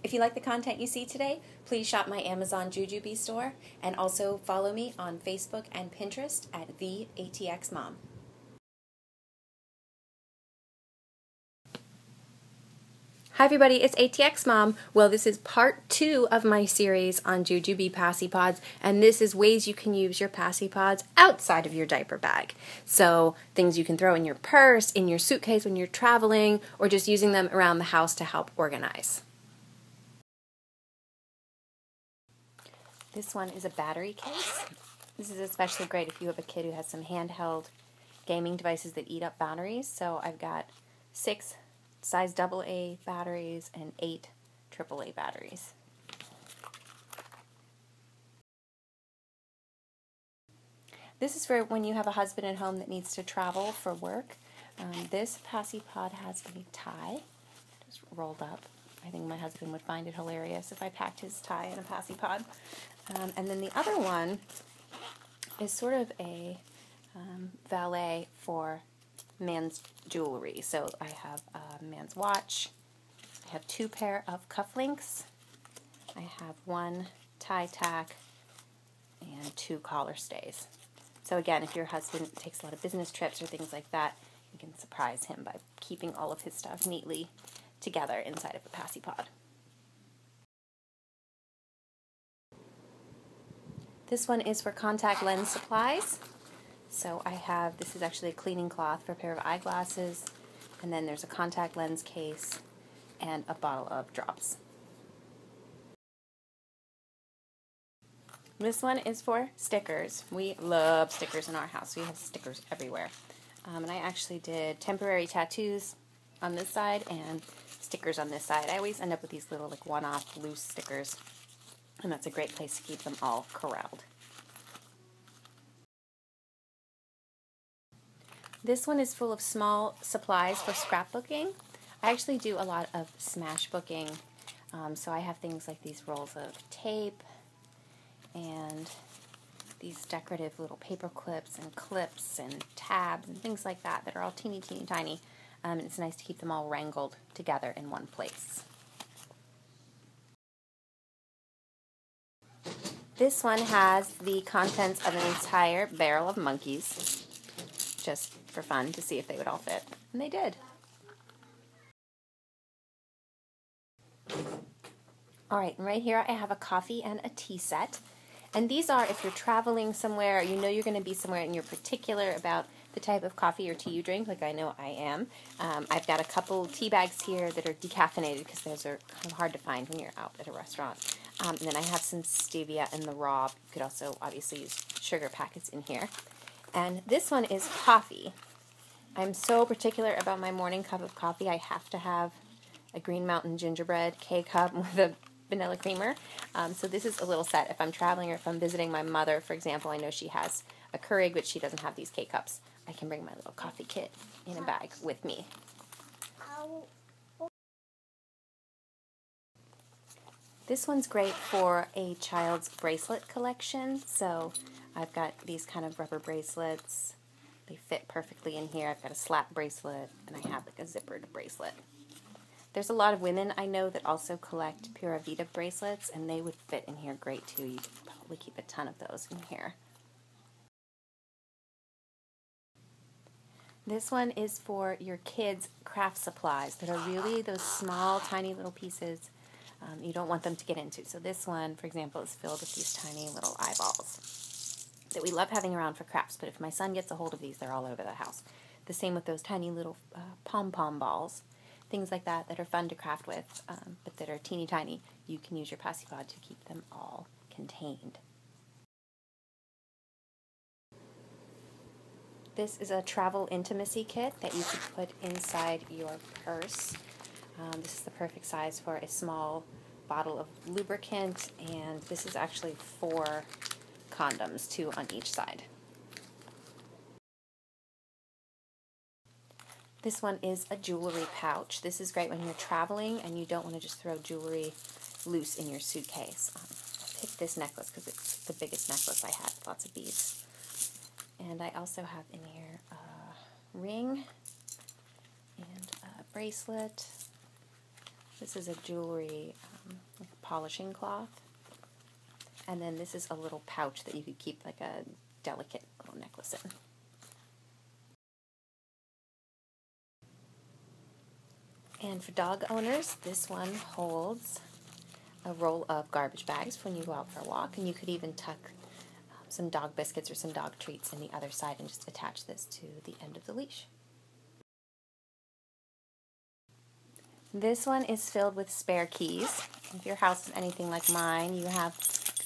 If you like the content you see today, please shop my Amazon Jujube store and also follow me on Facebook and Pinterest at the ATX Mom. Hi everybody, it's ATX Mom. Well, this is part 2 of my series on Jujube Paci Pods, and this is ways you can use your Paci Pods outside of your diaper bag. So, things you can throw in your purse, in your suitcase when you're traveling, or just using them around the house to help organize. This one is a battery case. This is especially great if you have a kid who has some handheld gaming devices that eat up batteries. So I've got 6 size AA batteries and 8 AAA batteries. This is for when you have a husband at home that needs to travel for work. This Paci Pod has a tie, just rolled up. I think my husband would find it hilarious if I packed his tie in a Paci Pod. And then the other one is sort of a valet for man's jewelry. So I have a man's watch, I have 2 pair of cufflinks, I have 1 tie tack, and 2 collar stays. So again, if your husband takes a lot of business trips or things like that, you can surprise him by keeping all of his stuff neatly together inside of a Paci Pod. This one is for contact lens supplies. So I have, this is actually a cleaning cloth for a pair of eyeglasses, and then there's a contact lens case and a bottle of drops. This one is for stickers. We love stickers in our house. We have stickers everywhere. And I actually did temporary tattoos on this side and stickers on this side. I always end up with these little like one-off loose stickers, and that's a great place to keep them all corralled. This one is full of small supplies for scrapbooking. I actually do a lot of smash booking, so I have things like these rolls of tape and these decorative little paper clips and tabs and things like that that are all teeny tiny. And it's nice to keep them all wrangled together in one place. This one has the contents of an entire barrel of monkeys, just for fun to see if they would all fit, and they did. Alright, and right here I have a coffee and a tea set, and these are if you're traveling somewhere, you know you're going to be somewhere and you're particular about the type of coffee or tea you drink, like I know I am. I've got a couple tea bags here that are decaffeinated because those are kind of hard to find when you're out at a restaurant. And then I have some stevia in the raw. You could also obviously use sugar packets in here. And this one is coffee. I'm so particular about my morning cup of coffee. I have to have a Green Mountain gingerbread K-cup with a vanilla creamer. So this is a little set. If I'm traveling or if I'm visiting my mother, for example, I know she has a Keurig, but she doesn't have these K-cups. I can bring my little coffee kit in a bag with me. This one's great for a child's bracelet collection. So I've got these kind of rubber bracelets. They fit perfectly in here. I've got a slap bracelet, and I have like a zippered bracelet. There's a lot of women I know that also collect Pura Vida bracelets, and they would fit in here great too. You could probably keep a ton of those in here. This one is for your kids' craft supplies that are really those small, tiny little pieces you don't want them to get into. So this one, for example, is filled with these tiny little eyeballs that we love having around for crafts, but if my son gets a hold of these, they're all over the house. The same with those tiny little pom-pom balls, things like that that are fun to craft with, but that are teeny tiny. You can use your Paci Pod to keep them all contained. This is a travel intimacy kit that you could put inside your purse. This is the perfect size for a small bottle of lubricant, and this is actually 4 condoms, 2 on each side. This one is a jewelry pouch. This is great when you're traveling and you don't want to just throw jewelry loose in your suitcase. I picked this necklace because it's the biggest necklace I had, lots of beads. And I also have in here a ring and a bracelet, This is a jewelry like a polishing cloth. And then this is a little pouch that you could keep like a delicate little necklace in. And for dog owners, this one holds a roll of garbage bags for when you go out for a walk, and you could even tuck some dog biscuits or some dog treats in the other side and just attach this to the end of the leash. This one is filled with spare keys. If your house is anything like mine, you have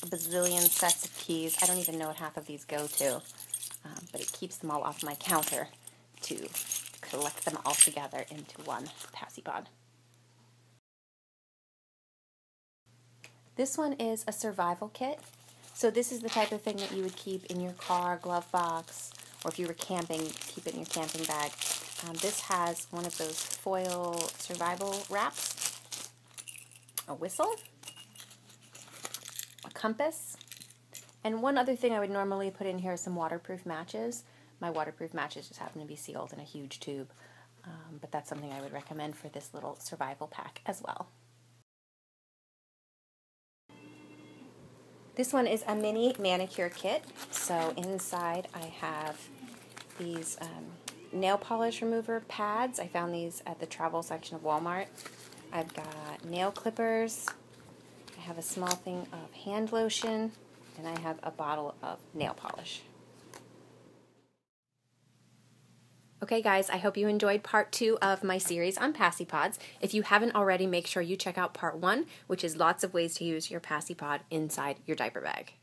a bazillion sets of keys. I don't even know what half of these go to, but it keeps them all off my counter to collect them all together into one Paci pod. This one is a survival kit. So this is the type of thing that you would keep in your car glove box, or if you were camping, keep it in your camping bag. This has one of those foil survival wraps, a whistle, a compass, and one other thing I would normally put in here is some waterproof matches. My waterproof matches just happen to be sealed in a huge tube, but that's something I would recommend for this little survival pack as well. This one is a mini manicure kit. So inside I have these nail polish remover pads. I found these at the travel section of Walmart. I've got nail clippers. I have a small thing of hand lotion, and I have a bottle of nail polish. Okay guys, I hope you enjoyed part 2 of my series on Paci pods. If you haven't already, make sure you check out part 1, which is lots of ways to use your Paci pod inside your diaper bag.